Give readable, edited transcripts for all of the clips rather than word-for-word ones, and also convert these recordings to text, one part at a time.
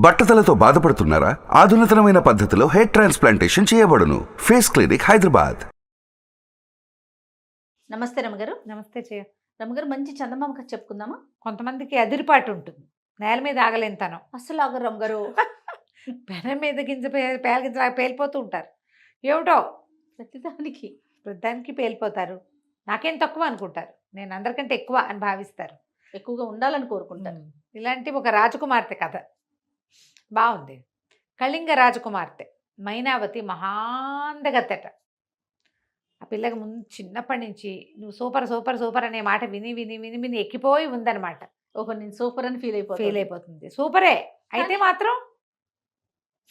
బట్టతలతో బాధపడుతున్నారా? ఆధునితనమైన పద్ధతిలో hair transplantation చేయబడును. Face clinic, Hyderabad. నమస్తే రమగారు. నమస్తే చేయ. రమగారు, మంచి చందమామ కథ చెప్పుకుందామా? కొంతమందికి అదిరిపాటు ఉంటుంది, నేల మీద ఆగలేనితనం. అస్సలు ఆగరు రమగారు. పెనం మీద గింజ పేలిగింజలాగా పేలిపోతూ ఉంటారు. ఏమిటో ప్రతిదానికి వృద్ధానికి పేలిపోతారు. నాకేం తక్కువ అనుకుంటారు, నేను అందరికంటే ఎక్కువ అని భావిస్తారు. ఎక్కువగా ఉండాలని కోరుకుంటారు. ఇలాంటి ఒక రాజకుమార్తె కథ బాగుంది. కళింగ రాజకుమార్తె మైనావతి మహాందగత్తెట. ఆ పిల్లకి ముందు చిన్నప్పటి నుంచి నువ్వు సూపర్ సూపర్ సూపర్ అనే మాట విని విని విని విని ఎక్కిపోయి ఉందన్నమాట. ఓహో, నేను సూపర్ అని ఫీల్ అయిపోతుంది. సూపరే అయితే మాత్రం,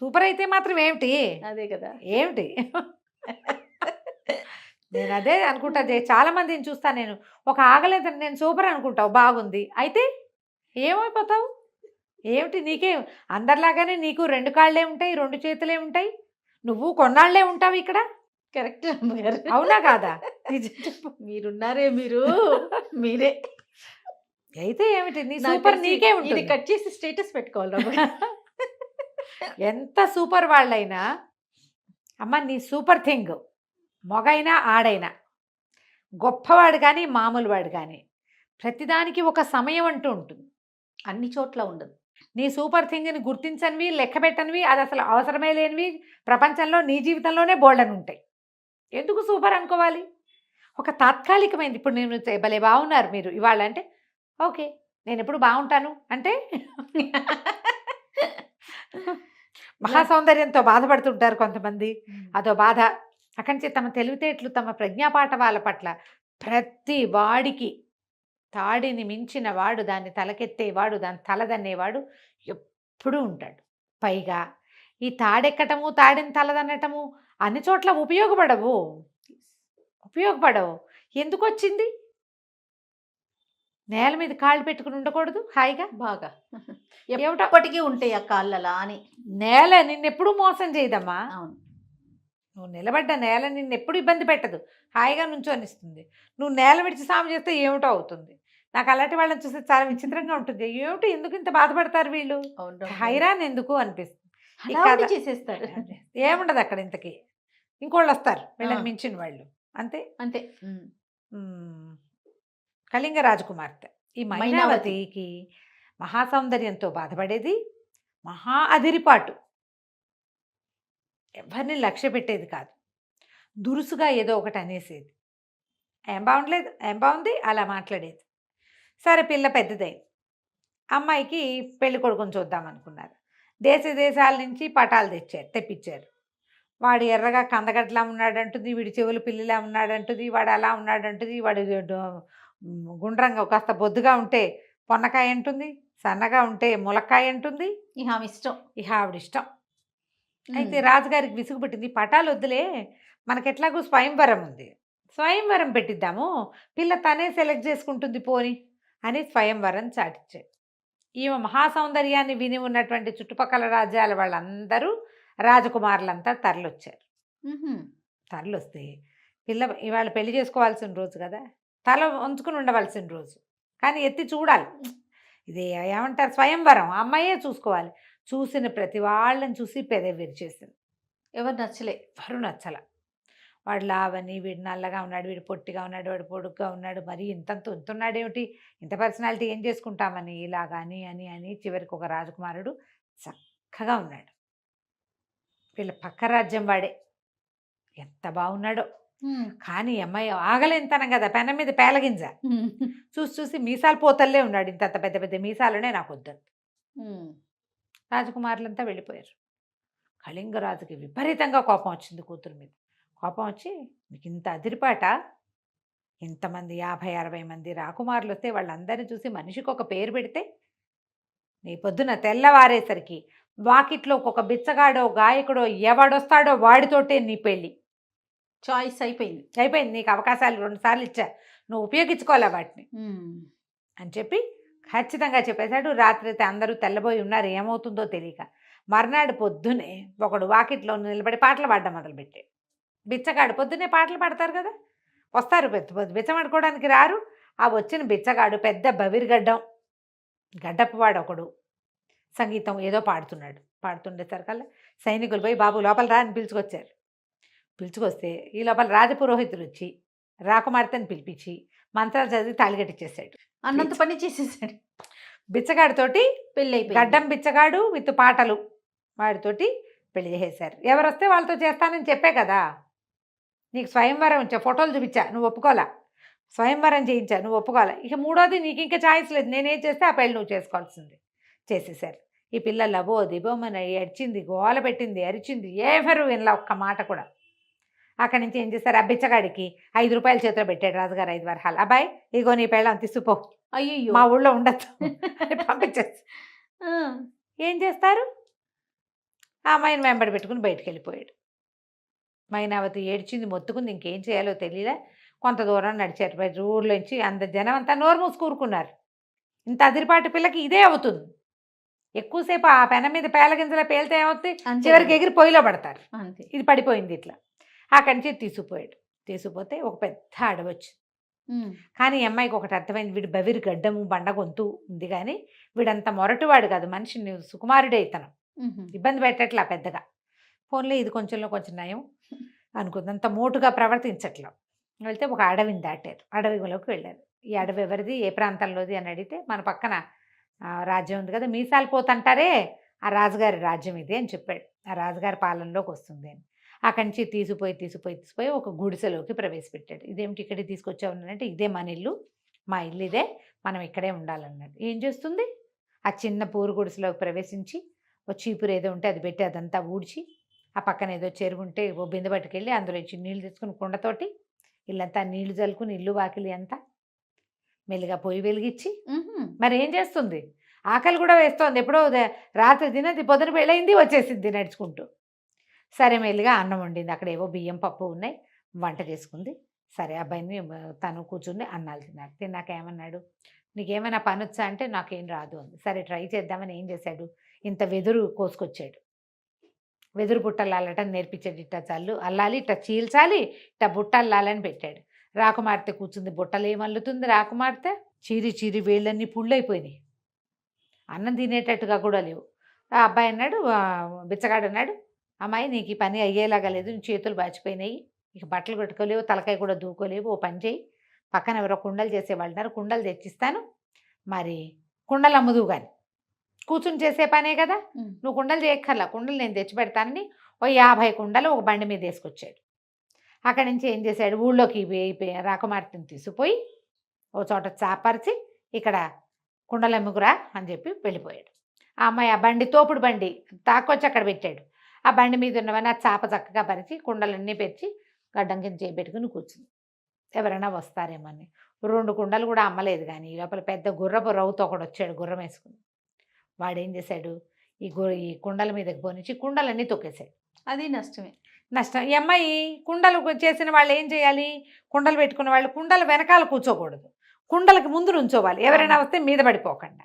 సూపర్ అయితే మాత్రం ఏమిటి, అదే కదా ఏమిటి. నేను అదే అనుకుంటా. చాలా మందిని చూస్తా నేను, ఒక ఆగలేదు నేను సూపర్ అనుకుంటావు, బాగుంది, అయితే ఏమైపోతావు ఏమిటి? నీకేం అందరిలాగానే నీకు 2 కాళ్ళే ఉంటాయి, 2 చేతులే ఉంటాయి, నువ్వు కొన్నాళ్లే ఉంటావు ఇక్కడ. కరెక్ట్ రమగారు. అవునా కాదా? మీరున్నారే, మీరే అయితే ఏమిటి నీ సూపర్ నీకే ఉంటుంది. కట్ చేసి స్టేటస్ పెట్టుకోవాలి రమగారు. ఎంత సూపర్ వాళ్ళైనా అమ్మ నీ సూపర్ థింగ్. మొగైనా ఆడైనా, గొప్పవాడు కానీ మామూలు వాడు కానీ, ప్రతిదానికి ఒక సమయం అంటూ ఉంటుంది. అన్ని చోట్ల ఉండదు. నీ సూపర్ థింగ్ని గుర్తించనివి, లెక్క పెట్టనివి, అది అసలు అవసరమే లేనివి ప్రపంచంలో నీ జీవితంలోనే బోల్డని ఉంటాయి. ఎందుకు సూపర్ అనుకోవాలి? ఒక తాత్కాలికమైంది. ఇప్పుడు నేను భలే బాగున్నారు మీరు ఇవాళ అంటే ఓకే, నేను ఎప్పుడు బాగుంటాను అంటే మహాసౌందర్యంతో బాధపడుతుంటారు కొంతమంది. అదో బాధ. అక్కడి నుంచి తమ తెలివితేటలు, తమ ప్రజ్ఞాపాఠవాల పట్ల ప్రతి వాడికి తాడిని మించిన వాడు, దాన్ని తలకెత్తేవాడు, దాన్ని తలదన్నేవాడు ఎప్పుడూ ఉంటాడు. పైగా ఈ తాడెక్కటము, తాడిని తలదన్నటము అన్ని చోట్ల ఉపయోగపడవు. ఎందుకు వచ్చింది? నేల మీద కాళ్ళు పెట్టుకుని ఉండకూడదు హాయిగా బాగా? ఎప్పటికీ ఉంటాయి ఆ కాళ్ళలా అని. నేల నిన్నెప్పుడు మోసం చేయదమ్మా. అవును, నువ్వు నిలబడ్డ నేల నిన్నెప్పుడు ఇబ్బంది పెట్టదు, హాయిగా నుంచోనిస్తుంది. నువ్వు నేల విడిచి సాము చేస్తే ఏమిటో అవుతుంది. నాకు అలాంటి వాళ్ళని చూస్తే చాలా విచిత్రంగా ఉంటుంది. ఏమిటి, ఎందుకు ఇంత బాధపడతారు వీళ్ళు, హైరాన్ ఎందుకు అనిపిస్తుంది. చేసేస్తారు. ఏముండదు అక్కడ ఇంతకీ, ఇంకోళ్ళు వస్తారు వీళ్ళని మించిన వాళ్ళు, అంతే అంతే. కళింగ రాజకుమార్తె ఈ మైనావతికి మహాసౌందర్యంతో బాధపడేది, మహా అదిరిపాటు, ఎవరిని లక్ష్య పెట్టేది కాదు. దురుసుగా ఏదో ఒకటి అనేసేది. ఏం బాగుండలేదు, ఏం బాగుంది అలా మాట్లాడేది. సరే పిల్ల పెద్దదైంది. అమ్మాయికి పెళ్లి కొడుకుని చూద్దామనుకున్నారు. దేశాల నుంచి పటాలు తెప్పించారు. వాడు ఎర్రగా కందగడ్డలా ఉన్నాడంటుంది, వీడి చెవులు పిల్లిలా ఉన్నాడంటుంది, వాడు అలా ఉన్నాడంటుంది, వాడు గుండ్రంగా కాస్త బొద్దుగా ఉంటే పొన్నకాయ అంటుంది, సన్నగా ఉంటే ములక్కాయ అంటుంది. ఇహ ఆవిడిష్టం. అయితే రాజుగారికి విసుగు పెట్టింది. పటాలు వద్దులే, మనకెట్లాగూ స్వయంవరం ఉంది, స్వయంవరం పెట్టిద్దాము, పిల్ల తనే సెలెక్ట్ చేసుకుంటుంది పోని అని స్వయంవరం చాటించాడు. ఈమె మహాసౌందర్యాన్ని విని ఉన్నటువంటి చుట్టుపక్కల రాజ్యాల వాళ్ళందరూ, రాజకుమారులంతా తరలొచ్చారు. తరలొస్తే పిల్ల ఇవాళ పెళ్లి చేసుకోవాల్సిన రోజు కదా, తల వంచుకుని ఉండవలసిన రోజు, కానీ ఎత్తి చూడాలి. ఇది ఏమంటారు, స్వయంవరం, అమ్మాయే చూసుకోవాలి. చూసిన ప్రతి వాళ్ళని చూసి పెదవి విరిచేసింది. ఎవరు నచ్చలే, ఎవరు నచ్చల. వాడు లావని, వీడు నల్లగా ఉన్నాడు, వీడు పొట్టిగా ఉన్నాడు, వాడు పొడుగ్గా ఉన్నాడు, మరి ఇంత ఉన్నాడేమిటి, ఇంత పర్సనాలిటీ ఏం చేసుకుంటామని ఇలాగా అని అని అని చివరికి ఒక రాజకుమారుడు చక్కగా ఉన్నాడు. వీళ్ళ పక్క రాజ్యం వాడే, ఎంత బాగున్నాడో. కానీ అమ్మాయి ఆగలేంతనం కదా, పెనం మీద పేలగింజ. చూసి మీసాలు పోతల్లే ఉన్నాడు, ఇంత పెద్ద పెద్ద మీసాలనే నాకు వద్దంత. రాజకుమారులంతా వెళ్ళిపోయారు. కళింగరాజుకి విపరీతంగా కోపం వచ్చింది కూతురు మీద. కోపం వచ్చి, మీకు ఇంత అదిరిపాట, ఇంతమంది 50-60 మంది రాకుమారులు వస్తే వాళ్ళందరినీ చూసి మనిషికి ఒక పేరు పెడితే, నీ పొద్దున తెల్లవారేసరికి వాకిట్లో ఒక బిచ్చగాడో గాయకుడో ఎవడొస్తాడో వాడితోటే నీ పెళ్ళి. చాయిస్ అయిపోయింది. నీకు అవకాశాలు 2 సార్లు ఇచ్చా, నువ్వు ఉపయోగించుకోవాలా వాటిని అని చెప్పి ఖచ్చితంగా చెప్పేశాడు. రాత్రి అయితే అందరూ తెల్లబోయి ఉన్నారు, ఏమవుతుందో తెలియక. మర్నాడు పొద్దునే ఒకడు వాకిట్లో నిలబడి పాటలు పాడడం మొదలుపెట్టాడు. బిచ్చగాడు, పొద్దునే పాటలు పాడతారు కదా, వస్తారు బిచ్చమాడుకోవడానికి రారు. ఆ వచ్చిన బిచ్చగాడు పెద్ద బవిరిగడ్డం, గడ్డప్పవాడు ఒకడు, సంగీతం ఏదో పాడుతుండేసరికల్లా సైనికులు పోయి బాబు లోపల రా అని పిలుచుకొస్తే ఈ లోపల రాజపురోహితుడు వచ్చి రాకుమార్తెని పిలిపించి మంత్రాలు చదివి తాళిగట్టిచ్చేసాడు. అన్నంత పని చేసేసాడు. బిచ్చగాడితోటి పెళ్ళి గడ్డం బిచ్చగాడు విత్ పాటలు వాడితోటి పెళ్లి చేసేశారు. ఎవరు వస్తే వాళ్ళతో చేస్తానని చెప్పే కదా, నీకు స్వయంవరం ఫోటోలు చూపించా, నువ్వు ఒప్పుకోవాలా, స్వయంవరం చేయించా, నువ్వు ఒప్పుకోవాలా. ఇక మూడోది నీకు ఇంకా ఛాయిస్ లేదు, నేనేం చేస్తే ఆ పెళ్ళి నువ్వు చేసుకోవాల్సింది. చేసేసారు. ఈ పిల్ల లబో దిబోమని ఏడ్చింది, గోల పెట్టింది, అరిచింది, ఎవరు వినలా ఒక్క మాట కూడా. అక్కడి నుంచి ఏం చేశారు, ఆ బిచ్చగాడికి 5 రూపాయలు చేతిలో పెట్టాడు రాజుగారు, 5 వరహాలు. అబ్బాయి ఇగో నీ పెళ్ళం తీసుకుపో, అయ్యో మా ఊళ్ళో ఉండొచ్చు అని పంపించేసి ఏం చేస్తారు, ఆ అమ్మాయిని వెంబడి పెట్టుకుని బయటికి వెళ్ళిపోయాడు. మైనావతి ఏడ్చింది, మొత్తుకుంది, ఇంకేం చేయాలో తెలియలే. కొంత దూరం నడిచారు. బయట ఊర్లోంచి జనం అంతా నోరు మూసుకూరుకున్నారు. ఇంత అదిరిపాటి పిల్లకి ఇదే అవుతుంది. ఎక్కువసేపు ఆ పెన మీద పేలగింజలా పేలితే ఏమవుతుంది, చివరికి ఎగిరి పొయ్యిలో పడతారు. అంతే. ఇది పడిపోయింది ఇట్లా. అక్కడి నుంచి తీసుకుపోతే ఒక పెద్ద అడవి వచ్చింది. కానీ ఈ అమ్మాయికి ఒకటి అర్థమైంది, వీడు బవిరి గడ్డము బండ గొంతు ఉంది, కానీ వీడంత మొరటువాడు కాదు, మనిషిని సుకుమారుడే ఇతను, ఇబ్బంది పెట్టట్లా పెద్దగా. ఫోన్లో ఇది కొంచెంలో కొంచెం నయం అనుకుంది, అంత మోటుగా ప్రవర్తించట్లా. వెళ్తే ఒక అడవిని దాటారు, అడవిలోకి వెళ్ళారు. ఈ అడవి ఎవరిది, ఏ ప్రాంతంలోది అని అడిగితే మన పక్కన రాజ్యం ఉంది కదా, మీసాలు పోతంటారే, ఆ రాజుగారి రాజ్యం ఇది అని చెప్పాడు. ఆ రాజుగారి పాలనలోకి వస్తుంది అని. అక్కడి నుంచి తీసుకుపోయి ఒక గుడిసెలోకి ప్రవేశపెట్టాడు. ఇదేమిటి ఇక్కడికి తీసుకొచ్చావు అంటే, ఇదే మన ఇల్లు, మా ఇల్లు ఇదే, మనం ఇక్కడే ఉండాలన్నాడు. ఏం చేస్తుంది, ఆ చిన్న పూరు గుడిసెలోకి ప్రవేశించి ఓ చీపురు ఏదో ఉంటే అది పెట్టి అదంతా ఊడ్చి, ఆ పక్కన ఏదో చెరువుంటే ఓ బిందె పట్టుకెళ్ళి అందులో ఇచ్చి నీళ్ళు తీసుకుని కుండతోటి ఇల్లంతా నీళ్లు చల్లుకుని ఇల్లు వాకిలి అంతా మెల్లిగా పొయ్యి వెలిగించి, మరి ఏం చేస్తుంది, ఆకలి కూడా వేస్తోంది. ఎప్పుడో రాత్రి తినది, పొద్దున పెళ్ళయింది, వచ్చేసింది నడుచుకుంటూ. సరే మెల్లిగా అన్నం వండింది, అక్కడ ఏవో బియ్యం పప్పు ఉన్నాయి, వంట చేసుకుంది. సరే అబ్బాయిని తను కూర్చుని అన్నాలు తిన్నాక ఏమన్నాడు, నీకేమైనా పని వచ్చా అంటే నాకేం రాదు అంది. సరే ట్రై చేద్దామని ఏం చేశాడు, ఇంత వెదురు కోసుకొచ్చాడు, వెదురు బుట్టలు అల్లటం నేర్పించాడు. ఇట్ట అల్లాలి, ఇట్ట చీల్చాలి, ఇట్ట బుట్టలు అల్లాలని పెట్టాడు. రాకుమార్తె కూర్చుంది, బుట్టలు ఏమల్లుతుంది రాకుమార్తె, చీరి వేళ్ళన్నీ పుళ్ళైపోయినాయి, అన్నం తినేటట్టుగా కూడా లేవు. ఆ అబ్బాయి అన్నాడు, బిచ్చగాడు అన్నాడు, అమ్మాయి నీకు ఈ పని అయ్యేలాగా లేదు, నీ చేతులు బాచిపోయినాయి, ఇక బట్టలు కట్టుకోలేవు, తలకాయ కూడా దూకోలేవు, ఓ పని చేయి, పక్కన ఎవరో కుండలు చేసేవాళ్ళు ఉన్నారు, కుండలు తెచ్చిస్తాను, మరి కుండలు అమ్ముదువు కానీ, కూర్చుని చేసే పనే కదా, నువ్వు కుండలు చేయక్కర్లా, కుండలు నేను తెచ్చి పెడతానని ఓ 50 కుండలు ఒక బండి మీద వేసుకొచ్చాడు. అక్కడి నుంచి ఏం చేశాడు, ఊళ్ళోకి రాకుమార్తెని తీసుకుపోయి ఓ చోట చాపరిచి, ఇక్కడ కుండలు అమ్ముకురా అని చెప్పి వెళ్ళిపోయాడు. ఆ అమ్మాయి ఆ బండి, తోపుడు బండి తాకొచ్చి అక్కడ పెట్టాడు. ఆ బండి మీద ఉన్నవన్నీ ఆ చాప చక్కగా పరిచి కుండలన్నీ పెట్టి గడ్డం కింద చేపెట్టుకుని కూర్చుంది, ఎవరైనా వస్తారేమని. 2 కుండలు కూడా అమ్మలేదు, కానీ ఈ లోపల పెద్ద గుర్రపు రవ్వుతో ఒకడు వచ్చాడు, గుర్రం వేసుకుని. వాడేం చేశాడు, ఈ కుండల మీదకి పోనిచ్చి కుండలన్నీ తొక్కేశాడు. అది నష్టమే. నష్టం. ఈ అమ్మాయి కుండలు చేసిన వాళ్ళు ఏం చేయాలి, కుండలు పెట్టుకున్న వాళ్ళు కుండల వెనకాల కూర్చోకూడదు, కుండలకి ముందు నుంచోవాలి, ఎవరైనా వస్తే మీద పడిపోకుండా.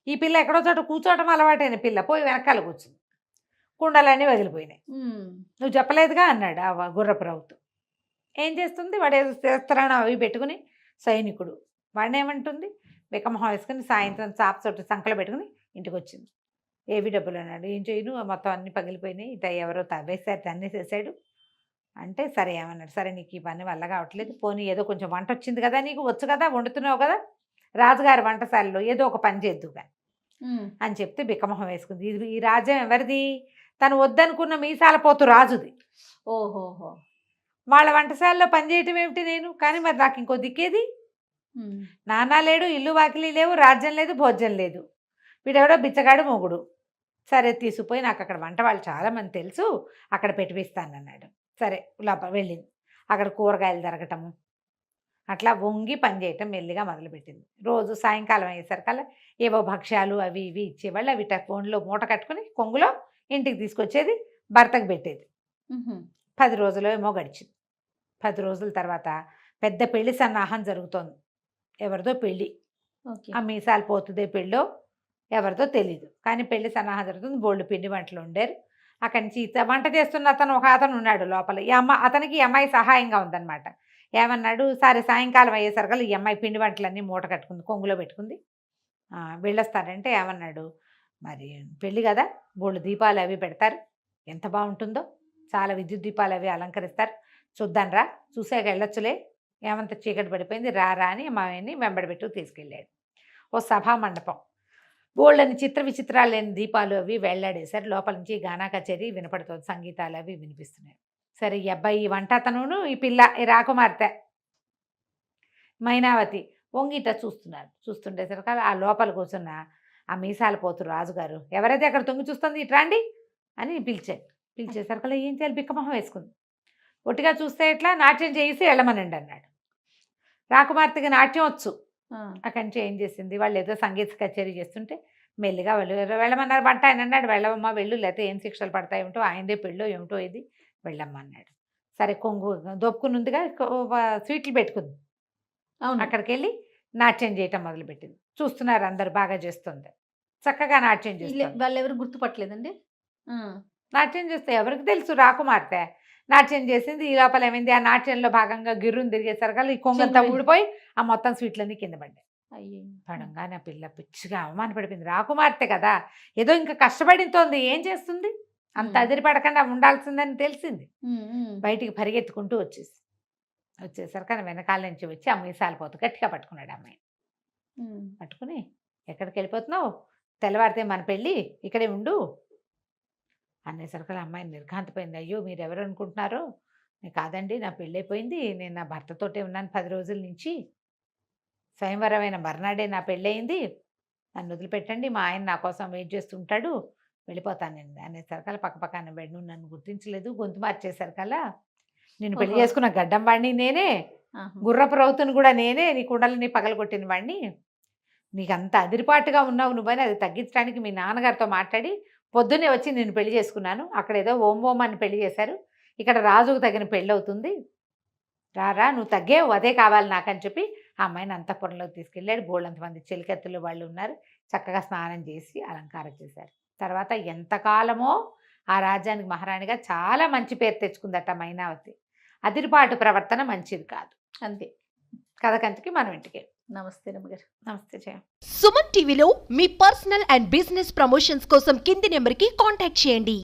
ఈ పిల్ల ఎక్కడో చోట కూర్చోవటం అలవాటైన పిల్ల పోయి వెనకాల కూర్చుంది, కుండలన్నీ వదిలిపోయినాయి. నువ్వు చెప్పలేదుగా అన్నాడు ఆ గుర్రపు రవ్వుతో. ఏం చేస్తుంది, వాడు ఏదో చేస్తారని అవి పెట్టుకుని సైనికుడు, వాడిని ఏమంటుంది, వికమహం వేసుకుని సాయంత్రం చాప చోటు సంకలు పెట్టుకుని ఇంటికి వచ్చింది. ఏవి డబ్బులు అన్నాడు, ఏం చేయను, మొత్తం అన్నీ పగిలిపోయినాయి, ఇట ఎవరో తవ్వేశారు, తన్నేసేసాడు అంటే. సరే ఏమన్నాడు, సరే నీకు ఈ పని వల్ల కావట్లేదు, పోనీ ఏదో కొంచెం వంట వచ్చింది కదా, నీకు వచ్చు కదా, వండుతున్నావు కదా, రాజుగారి వంటశాలలో ఏదో ఒక పని చేద్దుగా అని చెప్తే బిక్కమొహం వేసుకుంది. ఇది ఈ రాజ్యం ఎవరిది, తను వద్దనుకున్న మీసాల పోతు రాజుది. ఓహోహో, వాళ్ళ వంటశాలలో పనిచేయటం ఏమిటి నేను, కానీ మరి నాకు ఇంకో దిక్కేది, నాన్న లేడు, ఇల్లు వాకిలి లేవు, రాజ్యం లేదు, భోజ్యం లేదు, వీడెవడో బిచ్చగాడు మొగుడు. సరే తీసుకుపోయి, నాకు అక్కడ వంట వాళ్ళు చాలామంది తెలుసు, అక్కడ పెట్టిపిస్తానన్నాడు. సరే లోపల వెళ్ళింది, అక్కడ కూరగాయలు తరగటము అట్లా వంగి పని చేయటం మెల్లిగా మొదలుపెట్టింది. రోజు సాయంకాలం అయ్యేసరికల్లా ఏవో భక్ష్యాలు అవి ఇవి ఇచ్చేవాళ్ళు, అవి ఫోన్లో మూట కట్టుకుని కొంగులో ఇంటికి తీసుకొచ్చేది, భర్తకు పెట్టేది. 10 రోజులు ఏమో గడిచింది. 10 రోజుల తర్వాత పెద్ద పెళ్లి సన్నాహం జరుగుతోంది. ఎవరిదో పెళ్ళి, ఆ మీసాలు పోతుందే పెళ్ళో ఎవరిదో తెలీదు, కానీ పెళ్లి సన్నాహం జరుగుతుంది. బోల్డ్ పిండి వంటలు ఉండేరు. అక్కడి నుంచి వంట చేస్తున్న ఒక అతను ఉన్నాడు లోపల. అతనికి ఈ అమ్మాయి సహాయంగా ఉందన్నమాట. ఏమన్నాడు, సరే సాయంకాలం అయ్యేసరికల్లా ఈ అమ్మాయి పిండి వంటలన్నీ మూట కట్టుకుంది, కొంగులో పెట్టుకుంది, వెళ్ళొస్తాడంటే ఏమన్నాడు, మరి పెళ్ళి కదా, బోళ్ళు దీపాలు అవి పెడతారు, ఎంత బాగుంటుందో, చాలా విద్యుత్ దీపాలు అవి అలంకరిస్తారు. చూద్దాం రా, చూసాక వెళ్ళొచ్చులే, ఏమంత చీకటి పడిపోయింది, రా రా అని మామయ్యని వెంబడబెట్టు తీసుకెళ్ళాడు. ఓ సభా మండపం, బోళ్ళని చిత్ర విచిత్రాలు లేని దీపాలు అవి వెళ్ళాడేశారు. లోపల నుంచి గానా కచేరీ వినపడుతుంది, సంగీతాలు అవి వినిపిస్తున్నాయి. సరే, ఈ అబ్బాయి, ఈ వంట అతనును, ఈ పిల్ల, ఈ రాకుమార్తె మైనావతి వంగిట చూస్తున్నారు. చూస్తుండేసరికి ఆ లోపల కూర్చున్న ఆ మీసాల పోతు రాజుగారు, ఎవరైతే అక్కడ తొంగి చూస్తుంది ఇట్రాండి అని పిలిచాడు. పిలిచేసరికి ఏం చేయాలి, బిక్కమొహం వేసుకుంది. ఒట్టిగా చూస్తే ఎట్లా, నాట్యం చేసి వెళ్ళమనండి అన్నాడు. రాకుమార్తెకి నాట్యం వచ్చు. అక్కడి నుంచి ఏం చేసింది, వాళ్ళు ఏదో సంగీత కచేరీ చేస్తుంటే మెల్లిగా వాళ్ళు వెళ్ళమన్నారు. వంట ఆయన అన్నాడు, వెళ్ళవమ్మా వెళ్ళు, లేకపోతే ఏం శిక్షలు పడతాయి ఏమిటో, ఆయనదే పెళ్ళో ఏమిటో ఇది, వెళ్ళమ్మా అన్నాడు. సరే, కొంగు దొప్పుకుని ఉందిగా, స్వీట్లు పెట్టుకుంది. అక్కడికి వెళ్ళి నాట్యం చేయటం మొదలుపెట్టింది. చూస్తున్నారు అందరు, బాగా చేస్తుంది, చక్కగా నాట్యం చేస్తుంది. వాళ్ళు ఎవరు గుర్తుపట్టలేదండి. నాట్యం చేస్తే ఎవరికి తెలుసు, రాకుమార్తె నాట్యం చేసింది. ఈ లోపల ఏమైంది, ఆ నాట్యంలో భాగంగా గిర్రుని తిరిగేసరికి ఈ కొంగంతా ఊడిపోయి ఆ మొత్తం స్వీట్లన్నీ కింద పడ్డాయి. పడంగానే ఆ పిల్ల పిచ్చిగా అవమానపడిపోయింది. రాకుమార్తె కదా, ఏదో ఇంకా కష్టపడితోంది, ఏం చేస్తుంది, అంత అదిరిపడకుండా ఉండాల్సిందని తెలిసింది. బయటికి పరిగెత్తుకుంటూ వచ్చేసరికి వెనకాల నుంచి వచ్చి ఆ మీసాల పోతు గట్టిగా పట్టుకున్నాడు అమ్మాయిని. పట్టుకుని, ఎక్కడికి వెళ్ళిపోతున్నావు, తెల్లవారితే మన పెళ్ళి, ఇక్కడే ఉండు అనేసరికి అమ్మాయిని నిర్ఘాంతపోయింది. అయ్యో, మీరు ఎవరు అనుకుంటున్నారో, కాదండి, నా పెళ్ళి అయిపోయింది, నేను నా భర్తతోటే ఉన్నాను 10 రోజుల నుంచి, స్వయంవరమైన మర్నాడే నా పెళ్ళయింది, నన్ను వదిలిపెట్టండి, మా ఆయన నా కోసం వెయిట్ చేస్తుంటాడు, వెళ్ళిపోతానండి అనేసరికల్లా పక్కపక్కన బెడ్, నువ్వు నన్ను గుర్తించలేదు, గొంతు మార్చేసరికల్లా, నేను పెళ్లి చేసుకున్న గడ్డం వాడిని నేనే, గుర్రపు రౌతుని కూడా నేనే, నీ కుండలని పగలగొట్టిన వాడిని, నీకు అంత అదిరిపాటుగా ఉన్నావు నువ్వని అది తగ్గించడానికి మీ నాన్నగారితో మాట్లాడి పొద్దున్నే వచ్చి నేను పెళ్లి చేసుకున్నాను. అక్కడ ఏదో ఓం అని పెళ్లి చేశారు, ఇక్కడ రాజుకు తగిన పెళ్ళి అవుతుంది, రారా నువ్వు తగ్గేవు, అదే కావాలి నాకని చెప్పి ఆ అమ్మాయిని అంతఃపురంలోకి తీసుకెళ్ళాడు. బోళ్ళంతమంది చెలికత్తులు వాళ్ళు ఉన్నారు, చక్కగా స్నానం చేసి అలంకారం చేశారు. తర్వాత ఎంతకాలమో ఆ రాజ్యానికి మహారాణిగా చాలా మంచి పేరు తెచ్చుకుందట మైనావతి. అదిరిపాటు ప్రవర్తన మంచిది కాదు. అంతే. కథ కంచికి మనం ఇంటికి. నమస్తే రమ్మగారు. నమస్తే జయ. సుమన్ టీవీలో మీ పర్సనల్ అండ్ బిజినెస్ ప్రమోషన్స్ కోసం కింది నెంబర్కి కాంటాక్ట్ చేయండి.